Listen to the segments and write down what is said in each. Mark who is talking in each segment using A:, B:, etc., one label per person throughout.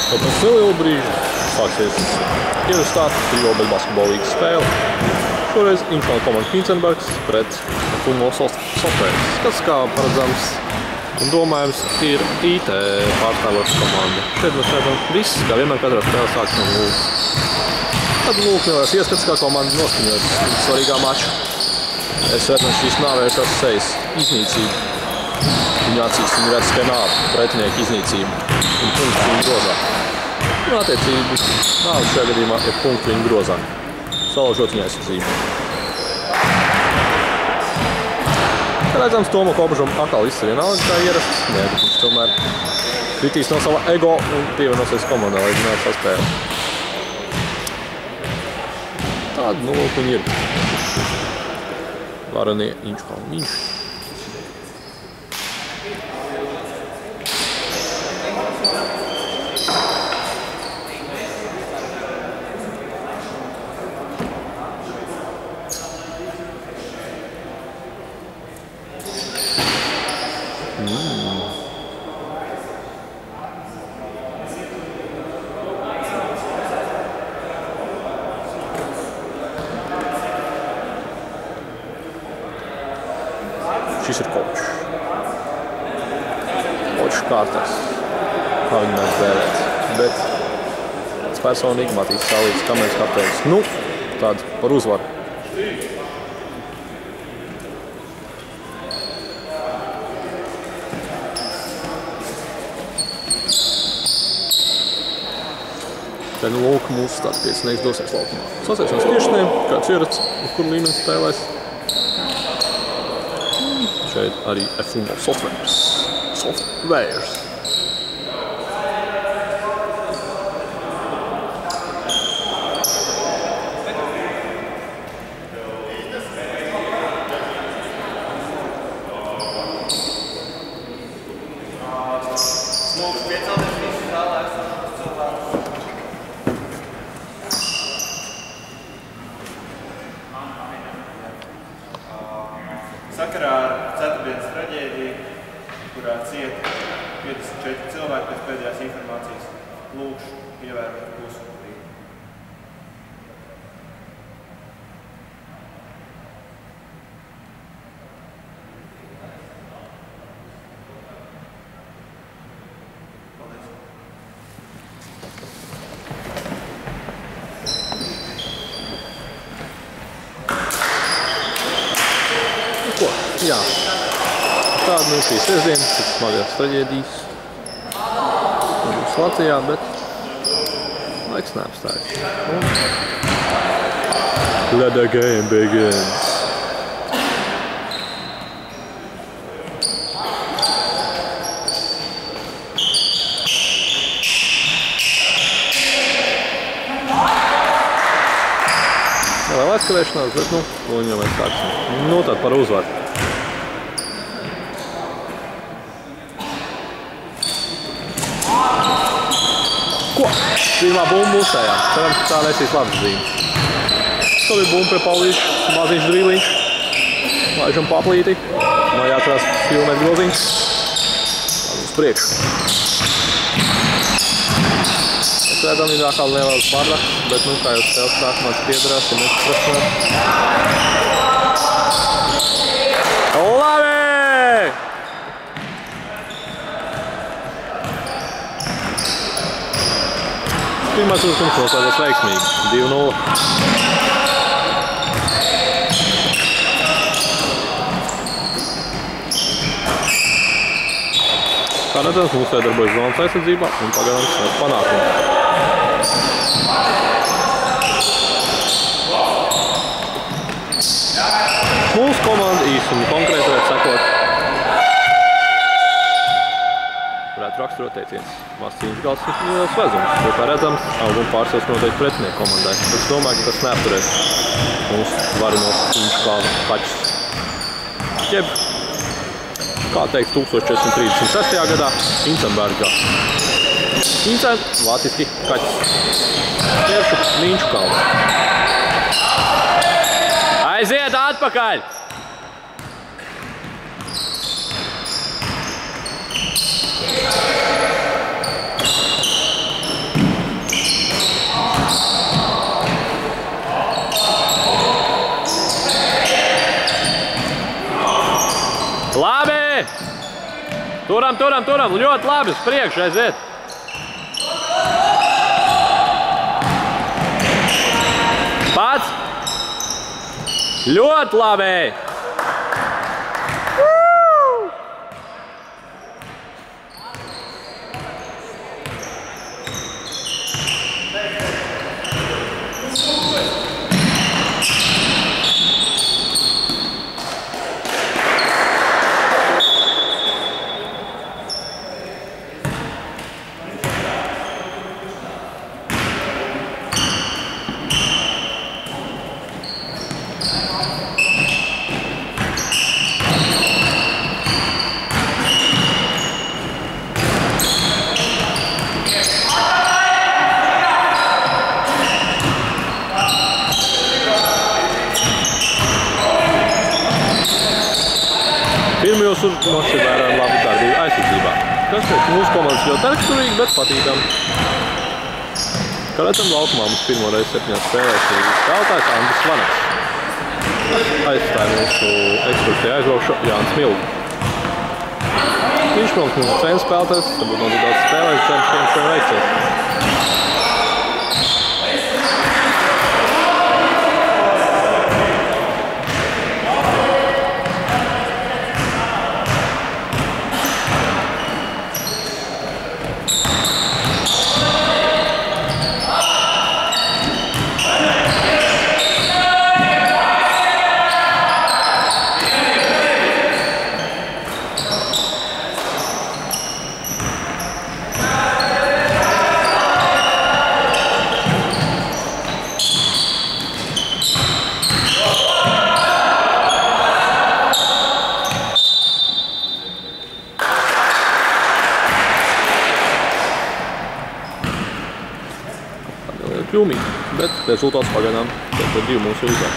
A: Jau pēc nelielu brīžu sāksies ierastāt Trijobel basketbola līgas spēle. Šoreiz Inčāna komanda Hincenbergs pret Funmo Softwares, kas, kā paredzams un domājams, ir IT pārstāvotas komanda. Šeit mēs redzam viss, kā vienmēr katrā spēlē sāks no nulles. Tad lūk neliels ieskats, kā komanda noskaņot svarīgā mača. Es redzam, šīs nāvējušās sejas iznīcību. Viņu acīs viņi redz, ka nāve, pretinieku iznīcību un punktu viņu grozā. Un attiecīgi nāve šajā gadījumā ir punktu viņu grozā. Salaužot viņa aizsardzību. Redzams, Toma Kobažam atkal viss ir vienalga, kā ierasts. Nē, bet viņš tomēr kritīs no sava ego un pievienosies komandā, lai zinātu saspēli. Tāda, nu, lūk, viņi ir. Varanie Inčkalniņš. Šis ir kočs. Kočs kārtas, kā viņi mēs vēlēt. Bet pēc personīgi Matīs Salīts, kā mēs kapteinis. Nu, tādu par uzvaru. Te nu lūk mūsu tāds piecinieks dosies laukumā. Sasēšanas tiešaniem, kāds ierasts, kur līmeni spēlēs. Šeit arī Funmo Softwares.
B: Sakarā ar ceturtdienas traģēdiju, kurā cieta 54 cilvēki pēc pēdējās informācijas, lūkšu ievērot klusumu.
A: Jā, tāda nu šī sestdiena, cik smagās traģēdijas būs Latvijā, bet laiks neapstājas. Let the game begins. Vēl aizkavēšanās, bet nu, viņam mēs sāksim. Nu, tad par uzvaru. Ko? Pirmā bumba mūsējā. Ceram, ka tā nesīs labas zīmes. Tad ir bumba pie Paulīša, maziņš drīliņš. Laižam paplīti. Man jāatcerās filmēt groziņš. Tad uz priekšu. Mēs redzam, ir atkal lielās bardas, bet nu, kā jau spēles sākumā piedarās, ja mēs prasinām. Labi! Pirmais uzskums noslēdzas veiksmīgi. 2-0. Kā redzams, mūsu iedarbojas zonas aizsardzībā un pagaidām sniedz panākumu. Mūsu komanda īsumi konkrēti varētu sakot. Varētu raksturot teiciens. Mazs cīņas gals ir liels vezums, jo, kā redzams, auguma pārsvars noteikti pretinieku komandai. Es domāju, ka tas neapturēs mūsu varinos Inčkalna kaķus. Jeb, kā teikt, 1436. gadā Hincenbergā. Hincen, vāciski kaķis. Ieršu Inčkalna. Aiziet atpakaļ! Turam, ļoti labi, uz priekšu aiziet. Pats. Ļoti labi.
B: Pirmajos uzbrukumos ir vērojama laba darbība aizsardzībā, kas pēc mūsu komandas ļoti raksturīgi, bet patīkam. Kā redzam, laukumā mums pirmo reizi 7 spēlēs ir spēlētājs Andris Vanaks. Aizstāja mūsu ekskursijā aizbraukšu Jānis Mildu. Viņš mums mūsu cenu spēlētājs, varbūt nav daudz spēlēs, cerams, ka viņš to veicies. Kļūmīgi, bet rezultāts pagaidām 4-2 mūsu virzienā.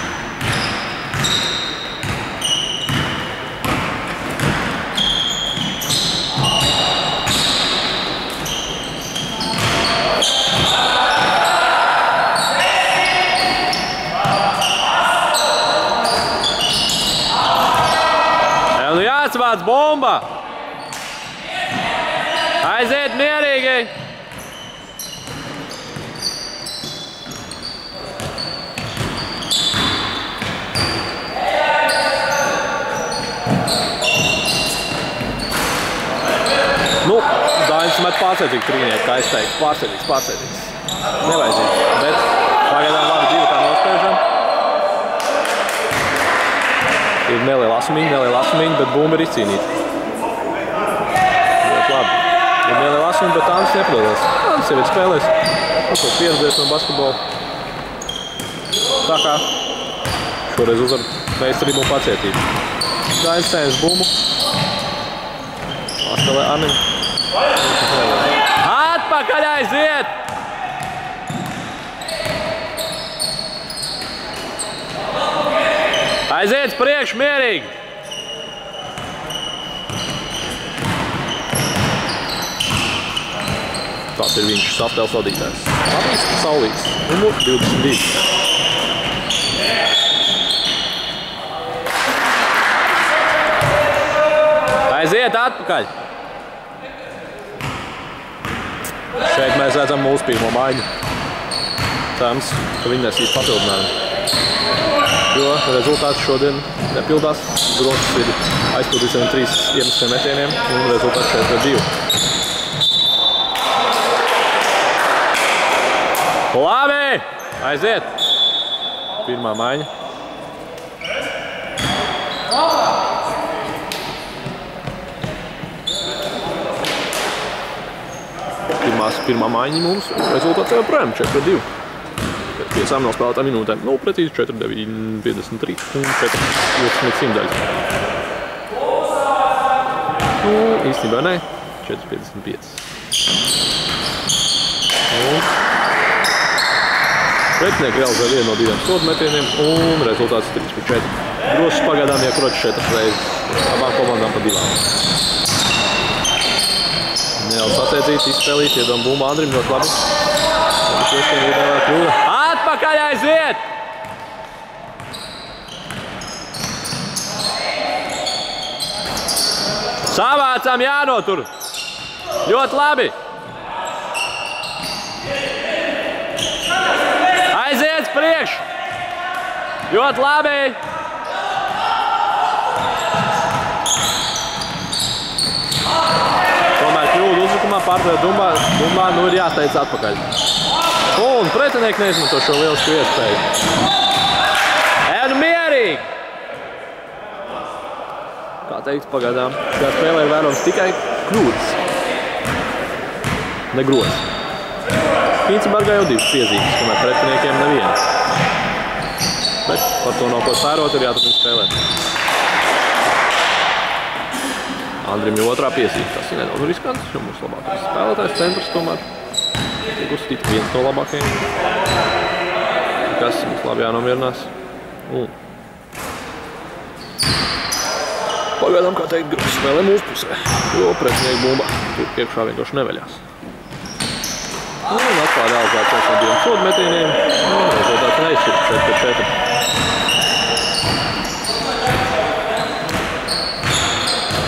B: Nu jāsavāc bomba! Aiziet mierīgi! Dainis met pārsteidzīgu trīnieku, kā es teiktu. Pārsteidzīgs. Nevajadzīgs, bet pagaidām labi divi tā nospēžam. Ir neliela asumiņa, bet bumba ir izcīnīta. Ļoti labi. Ir neliela asumiņa, bet Andris nepadalās. Andris jau ir spēlēs. Kaut pieredzēs no basketbola. Tā kā šoreiz uzvar meistarību un pacietību. Dainis cēnas bumbu. Atspēlē Arnim. Atpakaļ aiziet! Aiziet priekš mierīgi! Tas ir viņš sastāvs vadītājs. Latvijas Saulīgs, numur 22. Aiziet atpakaļ! Šeit mēs redzam mūsu pirmo maiņu. Cerams, ka viņi nesīs papildinājumu. Jo rezultāts šodien nepildās. Broks ir aizpildījis ar 3 iemestiem metieniem un rezultāts 4-2. Labi! Aiziet! Pirmā maiņa. Pirmā maiņa mums, rezultāts joprojām 4-2. Pēc 5 nospēlētām minūtēm. Nu, precīzi 4-9-53 un 4-20 daļas. Nu, īstenībā ne. 4-55. Pretinieki realizē vienu no 2 sodmetieniem un rezultāts 3-4. Grosas pagaidām iekroč 4 reizes. Abām komandām pa 2. Nedaudz satiecīt, izspēlīt, iedom bumbu Andrim ļoti labi. Viņš iespējami ir kļūda. Atpakaļ aiziet! Savācam jānotur. Ļoti labi. Aiziet priekš. Ļoti labi. Tomēr kļūda uzbrukumā pārdēļ Dumbā nu ir jāsteidz atpakaļ. Un pretinieki neizmanto šo lielisku iespēju. Un mierīgi! Kā teikt, pagaidām, šajā spēlē ir vērojams tikai kļūdas. Ne grozi. Hīncenbergā jau 2 piezīmes, kamēr pretiniekiem neviena. Bet par to nav ko sērot, ir jāturpina spēlēt. Andrim jau 2. piezīme. Tas ir nedaudz riskants, jo mūsu labākais spēlētājs centrs tomēr tiek uzstīt viens no labākajiem. Kas mums labi jānomierinās. Pagaidām, kā teikt, gribas spēlē mūsu pusē, jo pretinieku bumba tur iekšā vienkārši neveļās. Un atkal realizācijas no 2 sodmetieniem. Rezultāts neizšķirt 4-4.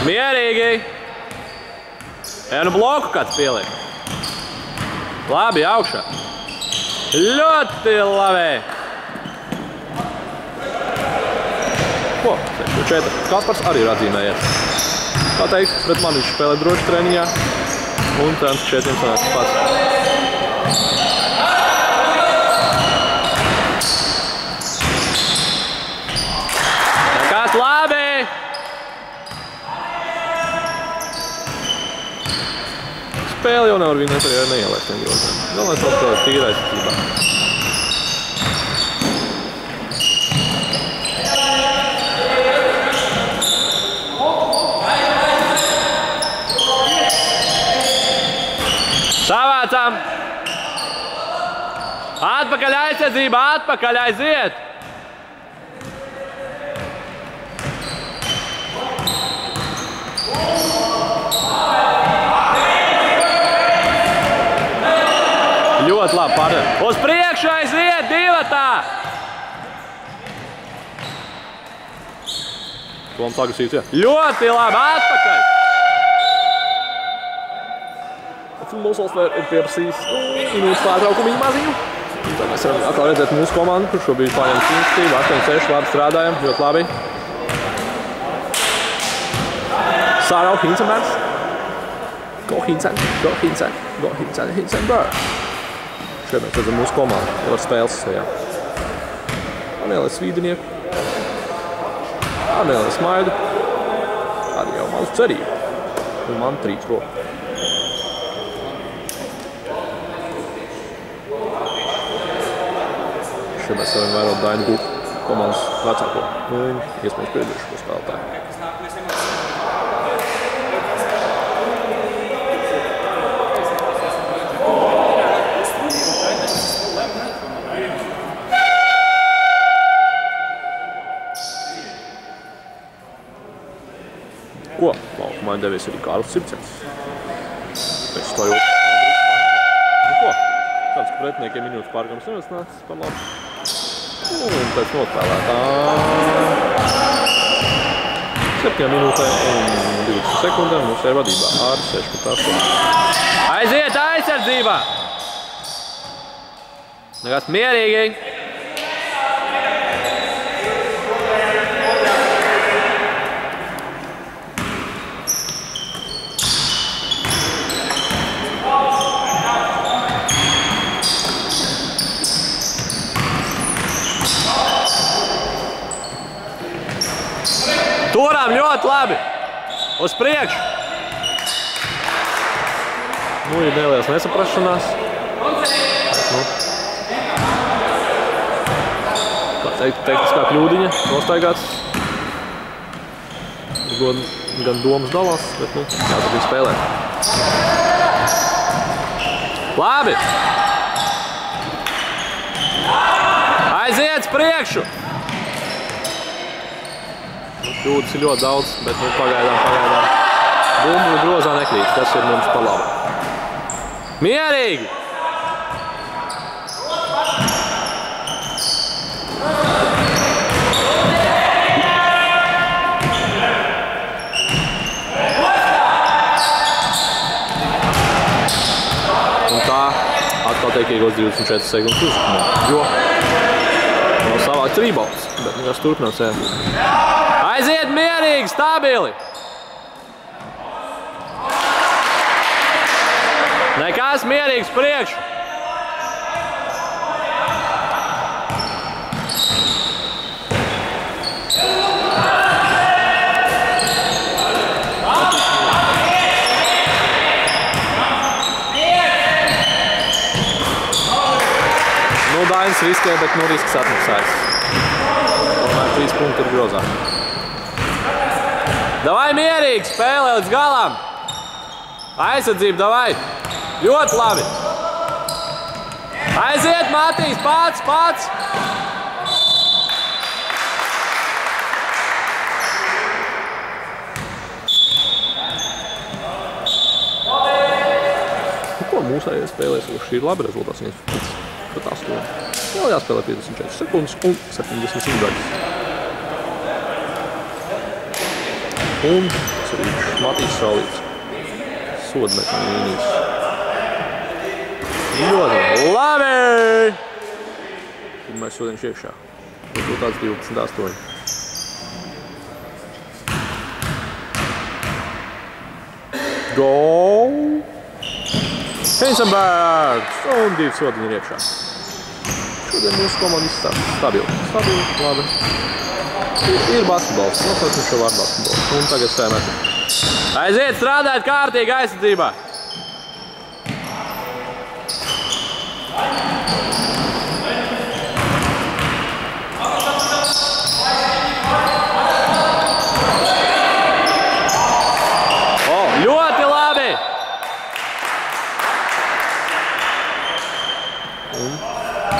B: Mierīgi! Nu bloku kāds pieliek. Labi, augšā. Ļoti labi! Ko? 6-4. Kaspars arī ir atzīmējies. Kā teikt, pret mani viņš spēlē droši treniņā. Un trends 4 sanāks pats. Nekās labi! Spēli jau nevar vinēt arī ar neielaistiem grozēm. Galvenais vēl spēlēt tīra aizsardzībā. Savācam! Atpakaļ aizsardzība, atpakaļ aiziet! Ļoti labi pārdēļ. Uz priekšu aiziet, divatā! Toms agresīvs, jā. Ļoti labi, atpakaļ! Mūsu ir pieprasījis minūtes pārtraukumu viņa maziņu. Tad mēs varam atkal redzēt mūsu komandu, kur šobrīd pārņemt iniciatīvu. 8-6, labi strādājam, ļoti labi. Sārau, Hīncenbergs. Go Hīncen, go Hīncen, go Hīncen, Hīncenberg. Šeit mēs redzam mūsu komandu, jau ar spēles sejā. Anēlē Svīdinieku. Anēlē Smaidu. Arī jau mazu cerību. Un man 3 roku. Šeit mēs varam vērot Dainu Guku, komandas vecāko. Viņi iespējams pieduši šo spēlētāju. Ko? Laukumā devies arī Kārlis Sircens. Pēc tā jau... Nu ko? Tāds, ka pretiniekiem minūtes pārgams nevies par labu. Un pēc notpēlētā 7 minūtēm un 20 sekundēm mums ir vadībā ar 6-8. Aiziet aizsardzībā! Nekas mierīgi! Turam ļoti labi! Uz priekšu! Nu, ir neliels nesaprašanās. Nu. Kā teikt, tehniskā kļūdiņa, nostaigāts. Gan domas dalās, bet, nu, jāturpina spēlēt. Labi! Aiziet priekšu! Kļūdas ir ļoti daudz, bet nu, pagaidām. Bumbu grozā nekrīt, tas ir mums par labu. Mierīgi! atkal tiek ieguldīts 24 sekundes uzvakumā, jo nav savākts rebounds, bet nekas turpinās, jā. Aiziet mierīgi, stabili! Nekas mierīgs priekš! Dainis riskē, bet risks atmaksājas. Tomēr 3 punkti ir grozā. Davai mierīgi, spēlē līdz galam! Aizsardzība, davai! Ļoti labi! Aiziet, Matīs, pats! Ko mūsējie spēlēs? Šī ir labi rezultāts. Bet 8. Vēl jāspēlē 54 sekundes un 70 simtdaļas. Un tas arī Matīs Saulīts. Sodmetņu līnijas. Ļoti labi! Pirmais sodiņš iekšā. Rezultāts 12-8. Goal! Heinzenbergs! Un 2 sodiņi ir iekšā. Šodien mūsu komanda izstāv stabili, labi. Ir basketbols, nosauksim šo vārdu basketbols. Un tagad sēmēt. Aiziet strādāt kārtīgi aizsardzībā! Ļoti labi!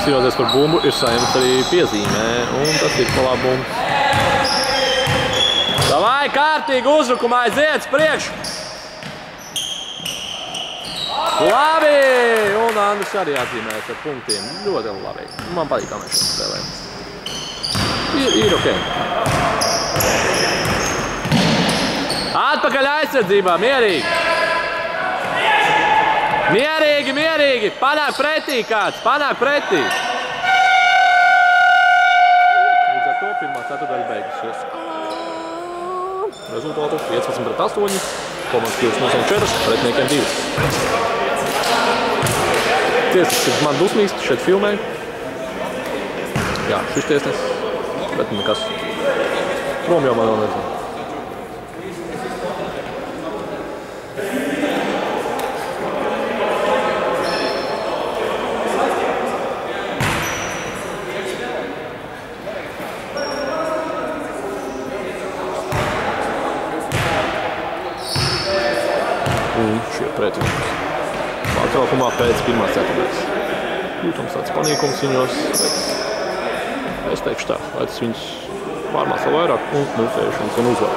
B: Cīnoties par bumbu, ir saņemts arī piezīmē, un tas ir pa labu bumbu. Davai, kārtīgi uzrukumā, aiziet priekš! Labi! Un Andris arī atzīmējas ar punktiem. Ļoti labi. Man patīk, kā mēs šeit spēlējam. Ir ok. Atpakaļ aizsardzībā, mierīgi! Mierīgi! Panāk pretī kāds, panāk pretī! Līdz ar to pirmā ceturtdaļa beigusies. Rezultātu 15-8. Komandas kļūst nosaukt 4, pretniekiem 2. Tiesnesis ir man dusmīgs, šeit filmē. Jā, šis tiesnesis, bet nekas. Prom jau man vēl nezinu. Un šie pretinieki. Pārtraukumā pēc pirmās ceturtdaļas. Jūtams tāds panīkums viņos, bet es teikšu tā, lai tas viņus pārmās vēl vairāk un mūsējuši un uzvar.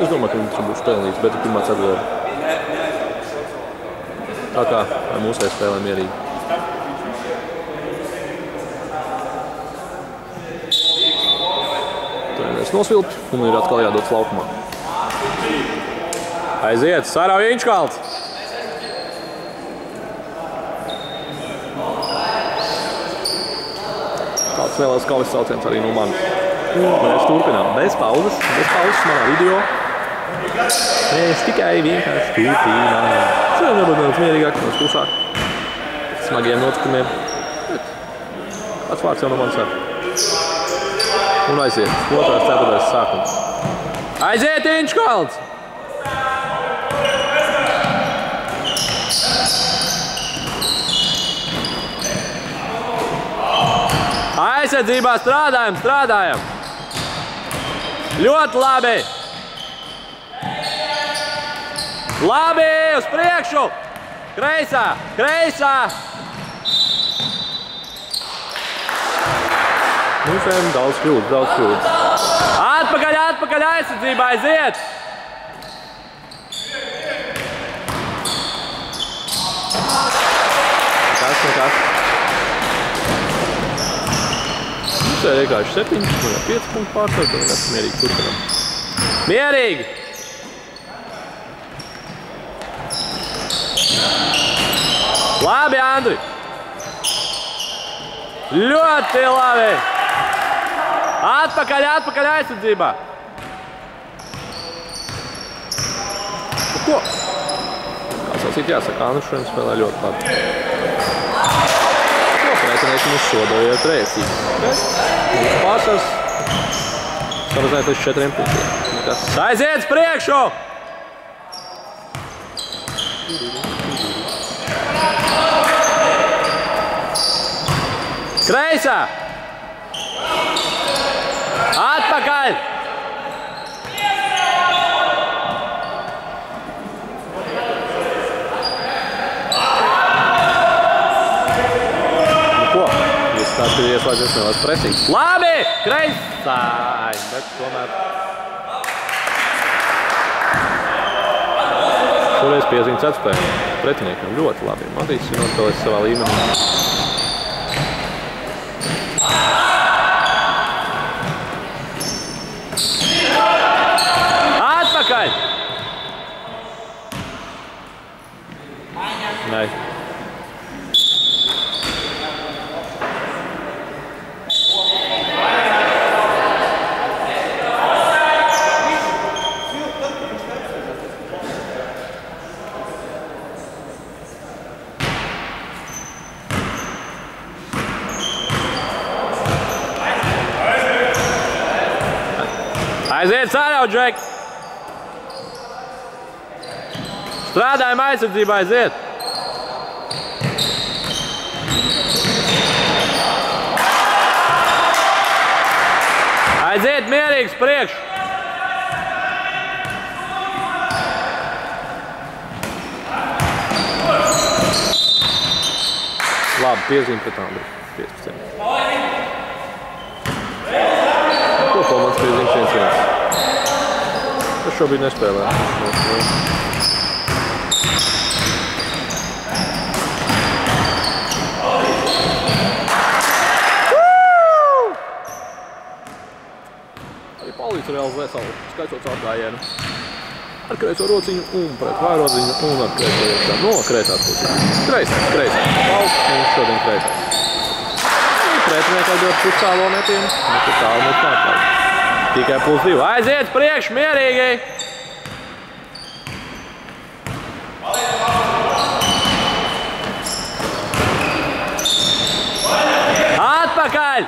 B: Es domāju, ka viņi tur būs pelnīts, bet ir pirmā ceturtdaļa. Tā kā mūsēji spēlē mierīgi. Treneris nosvilp un ir atkal jādodas laukumā. Aiziet, Sarauja Inčkalns! Kāds neliels kaujas sauciens arī no manis. Mēs turpinām bez pauzes manā video. Mēs tikai vienkārši turpinām. Šodien varbūt nedaudz mierīgāk, nedaudz klusāk. Smagiem notikumiem. Kāds vārds jau no manis ar. Un aiziet, otrās ceturtdaļas sākums. Aiziet, Inčkalns! Aizsardzībā strādājam! Ļoti labi! Labi, uz priekšu! Kreisā! Mūsēm daudz kļūdas. Atpakaļ aizsardzībā, aiziet! Nekas. Mums ir vienkārši 7, 5 punktu pārsvar, tad mēs mierīgi turpinām. Mierīgi! Labi, Andri! Ļoti labi! Atpakaļ aizsardzībā! Ko? Kā sacīt, jāsaka, Andri šodien spēlē ļoti labi. Ko pretinieki mums sodojiet rēcīgi? Mūsu pārsvars samazināt līdz 4 punktiem. Aiziet priekšu! Kreisā! Atpakaļ! Ko? Viss tāds ir ieslēdzies nevēlas presīt. Labi! Kreisā! Bet tomēr... Šoreiz piezīmes atspēja pretiniekam ļoti labi. Matīs ir nospēlējis savā līmenī. Atpakaļ! Nē. Aiziet sārā, Džek! Strādājam aizsardzībā, aiziet! Aiziet mierīgs priekš! Labi, piezīme pret Andru. 15. Ko komandas piezīmes 1-1? Es šobrīd nespēlēju. Arī Paulīts realizē savu skaicot atgājienu. Ar kreiso rociņu un pret vairodziņu un ar kreiso iekšā. No kreisās puses. Kreisās. Pauls un šodien kreisās. Pretiniekā dod pustālo metienu. Tur tālu mums pārpār. Tikai +2. Aiziet priekš, mierīgi! Atpakaļ!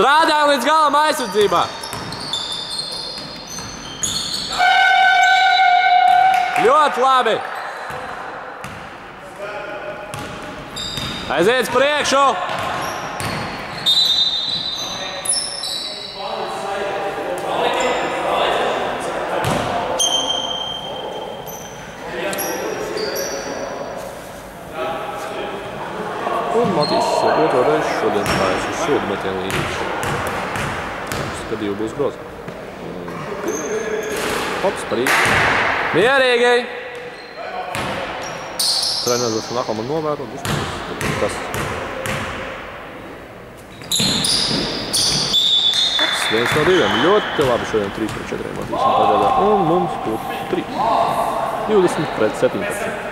B: Strādājam līdz galam aizsardzībā! Ļoti labi! Aiziet priekšu! Un Matīs otro reizi šodien stājas uz sodu metienu līnijas. Kad 2 būs grozā. Hops, parīgi. Mierīgi! Treneris būs nākam man novēro. Tas. Hops, 1 no 2. Ļoti labi šodien 3-4 Matīsim pagādā. Un mums būs 3. 20-17.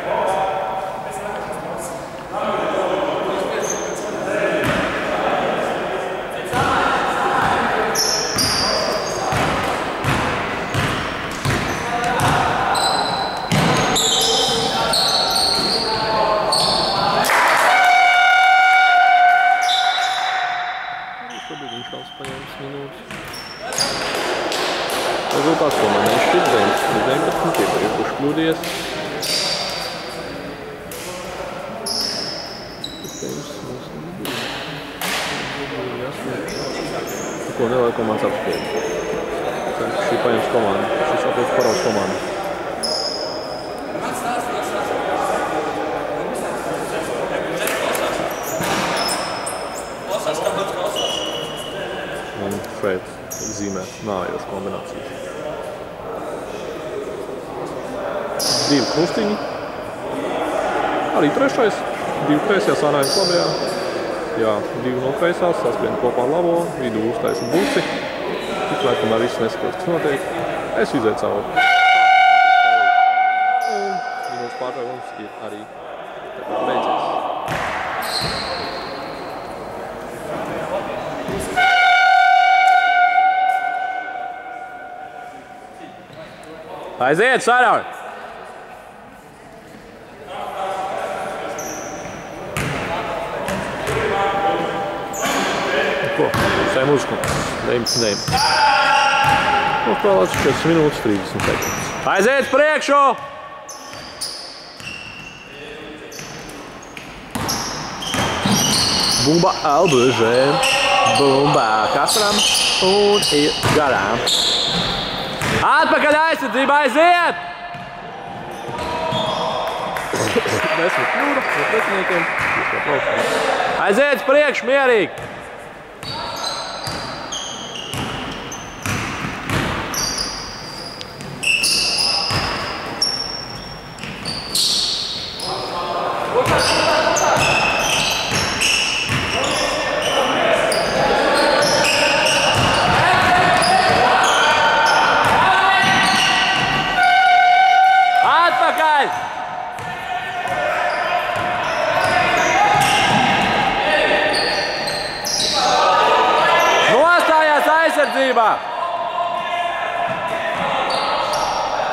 B: Rezultāts komandai šķiet 19, iepriekš kļūdies. Ko nevajag komandas apspēļ. Šī paņems komanda. Šis atliec paraugs komanda. Un šeit zīmē nājošu kombinācijas. 2 krustiņi,
A: Arī trešais. 2 kreisajā, Sārājums labajā. Jā, 2 no kreisās, sasprien kopā ar labo, vidū uztaisa buci. Tiklēr, kamēr viss nesaprot, kas notiek. Es izēju cauri. Un minūtes pārtraukums ir arī beidzies. Aiziet, Sārāj! Ko? Sēm uzskundas. 19. Nospēlēts 4 minūtes 30 sekundes. Aiziet priekšu! Bumba Albužēm. Bumba Kasram. Un ir garām. Atpakaļ aizsardzība, aiziet! 10 kļūda no pretiniekiem. Aiziet priekš, mierīgi!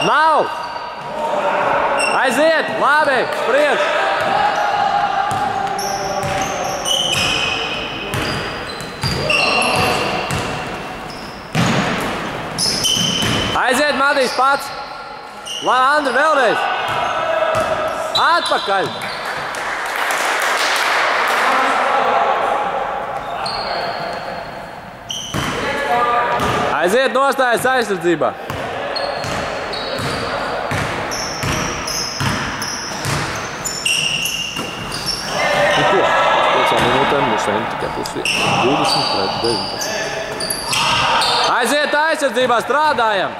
A: Nav! Aiziet! Labi! Priekš! Aiziet, Matīs, pats! Andri, vēlreiz! Atpakaļ! Aiziet, nostājas aizsardzībā! Mums vien tikai pusi 20 pret 19. Aiziet aizsardzībā, strādājam!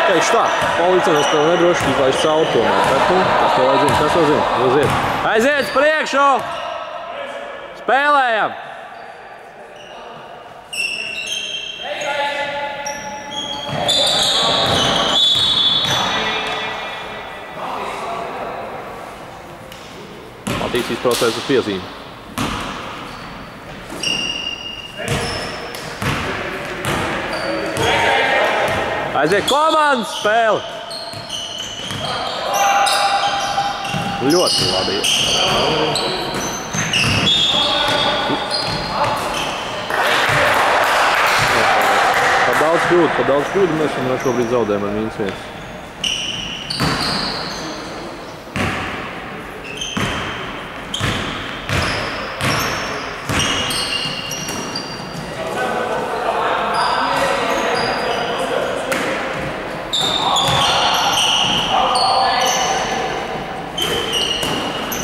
A: Teikšu tā, policija spēlē nedroši, izlaiž cauri tomēr, bet nu, tas to lai zina, aiziet. Aiziet priekšu! Spēlējam! Matīs izprocēs uz piezīmi. Aiziet komandas spēle! Ļoti labi. Par daudz kļūdu mēs šobrīd zaudējam ar -1.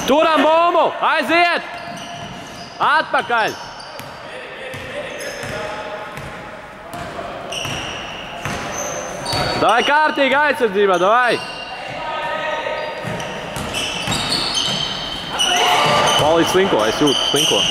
A: Turam bumbu! Aiziet! Atpakaļ! Davai kārtīgi aizsardzībā, davai! Palīdz slinko, es jūtu slinko.